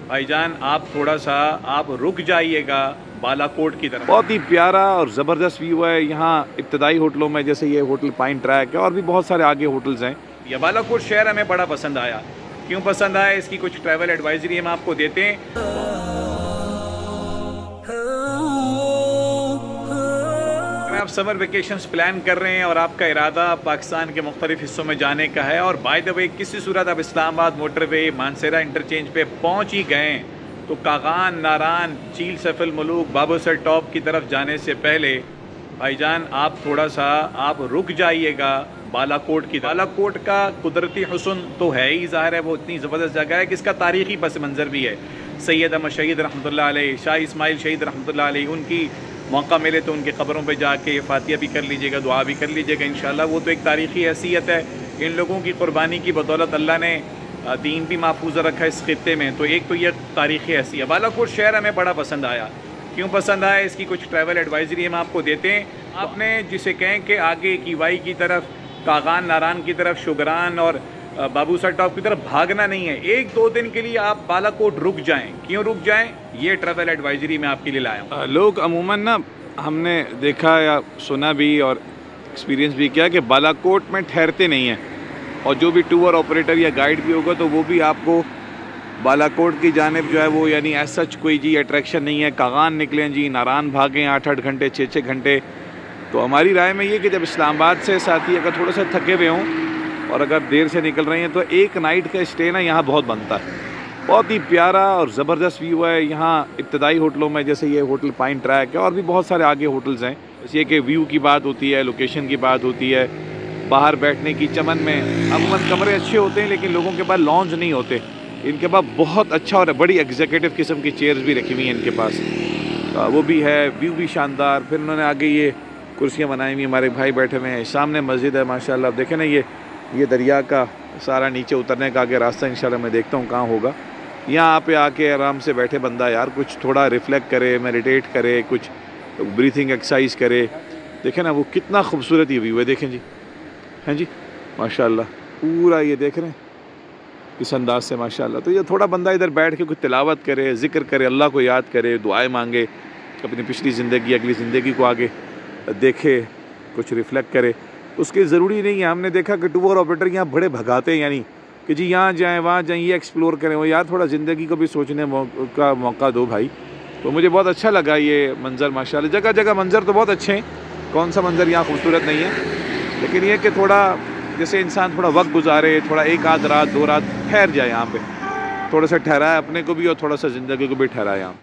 भाईजान आप थोड़ा सा आप रुक जाइएगा बालाकोट की तरफ। बहुत ही प्यारा और ज़बरदस्त व्यू है यहाँ इब्तदाई होटलों में, जैसे ये होटल पाइन ट्रैक है और भी बहुत सारे आगे होटल्स हैं। ये बालाकोट शहर हमें बड़ा पसंद आया। क्यों पसंद आया, इसकी कुछ ट्रैवल एडवाइजरी हम आपको देते हैं। आप समर वेकेशंस प्लान कर रहे हैं और आपका इरादा पाकिस्तान के मुख्तलिफ हिस्सों में जाने का है और बाय द वे किसी सूरत आप इस्लामाबाद मोटरवे मानसेरा इंटरचेंज पे पहुंच ही गए तो कागान, नारान, चील सफल मलूक, बाबूसर टॉप की तरफ जाने से पहले भाईजान आप थोड़ा सा आप रुक जाइएगा बालाकोट की। बालाकोट का कुदरती हुस्न तो है ही, ज़ाहिर है वो इतनी ज़बरदस्त जगह है कि इसका तारीख़ी पस मंज़र भी है। सैयद अहमद शहीद रहमतुल्लाह अलैह, शाह इस्माइल शहीद रहमतुल्लाह अलैह, उनकी मौका मिले तो उनके क़ब्रों पे जाके फातिया भी कर लीजिएगा, दुआ भी कर लीजिएगा इंशाअल्लाह। वो तो एक तारीख़ी हैसियत है। इन लोगों की क़ुरबानी की बदौलत अल्लाह ने दीन भी महफूज रखा है इस खित्ते में, तो एक तो ये तारीख़ी हैसियत। बालाकोट शहर हमें बड़ा पसंद आया। क्यों पसंद आया, इसकी कुछ ट्रैवल एडवाइजरी हम आपको देते हैं। आपने जिसे कहें कि आगे की वाई की तरफ, कागान, नारान की तरफ, शुगरान और बाबूसर टॉप की तरफ भागना नहीं है। 1-2 दिन के लिए आप बालाकोट रुक जाएं। क्यों रुक जाएं, ये ट्रैवल एडवाइजरी मैं आपके लिए लाया हूँ। लोग अमूमन ना, हमने देखा या सुना भी और एक्सपीरियंस भी किया कि बालाकोट में ठहरते नहीं हैं, और जो भी टूर ऑपरेटर या गाइड भी होगा तो वो भी आपको बालाकोट की जानिब जो है वो, यानी एज सच कोई जी अट्रैक्शन नहीं है। कागान निकलें जी, नारान भागें 8-8 घंटे, 6-6 घंटे। तो हमारी राय में ये कि जब इस्लामाबाद से साथी अगर थोड़ा सा थके हुए हों और अगर देर से निकल रहे हैं तो एक नाइट का स्टे ना यहाँ बहुत बनता है। बहुत ही प्यारा और ज़बरदस्त व्यू है यहाँ इब्तदाई होटलों में, जैसे ये होटल पाइन ट्रैक है और भी बहुत सारे आगे होटल्स हैं। बस ये कि व्यू की बात होती है, लोकेशन की बात होती है, बाहर बैठने की चमन में अमूमन कमरे अच्छे होते हैं लेकिन लोगों के पास लॉन्ज नहीं होते। इनके पास बहुत अच्छा और बड़ी एग्जीक्यूटिव किस्म की चेयर्स भी रखी हुई हैं इनके पास, वो भी है, व्यू भी शानदार। फिर उन्होंने आगे ये कुर्सियाँ बनाई हुई, हमारे भाई बैठे हुए हैं, सामने मस्जिद है माशाल्लाह। देखें ना, ये दरिया का सारा नीचे उतरने का आगे रास्ता इंशाल्लाह मैं देखता हूँ कहाँ होगा। यहाँ पे आके आराम से बैठे बंदा यार कुछ थोड़ा रिफ्लेक्ट करे, मेडिटेट करे, कुछ ब्रीथिंग एक्सरसाइज करे। देखें ना वो कितना खूबसूरत ये व्यू है, देखें जी, हैं जी माशाल्लाह, पूरा ये देख रहे हैं इस अंदाज से माशाल्लाह। तो ये थोड़ा बंदा इधर बैठ के कुछ तिलावत करे, ज़िक्र करे, अल्लाह को याद करे, दुआएं मांगे, अपनी पिछली ज़िंदगी अगली ज़िंदगी को आगे देखे, कुछ रिफ्लेक्ट करे। उसके ज़रूरी नहीं है, हमने देखा कि टूर ऑपरेटर यहाँ बड़े भगाते हैं, यानी कि जी यहाँ जाएँ वहाँ जाएँ, ये एक्सप्लोर करें। वो यार थोड़ा ज़िंदगी को भी सोचने का मौका दो भाई। तो मुझे बहुत अच्छा लगा ये मंज़र माशाल्लाह। जगह जगह मंज़र तो बहुत अच्छे हैं, कौन सा मंज़र यहाँ खूबसूरत नहीं है, लेकिन ये कि थोड़ा जैसे इंसान थोड़ा वक्त गुजारे, थोड़ा 1 आध रात 2 रात ठहर जाए यहाँ पे, थोड़ा सा ठहराए अपने को भी और थोड़ा सा ज़िंदगी को भी ठहराए यहाँ।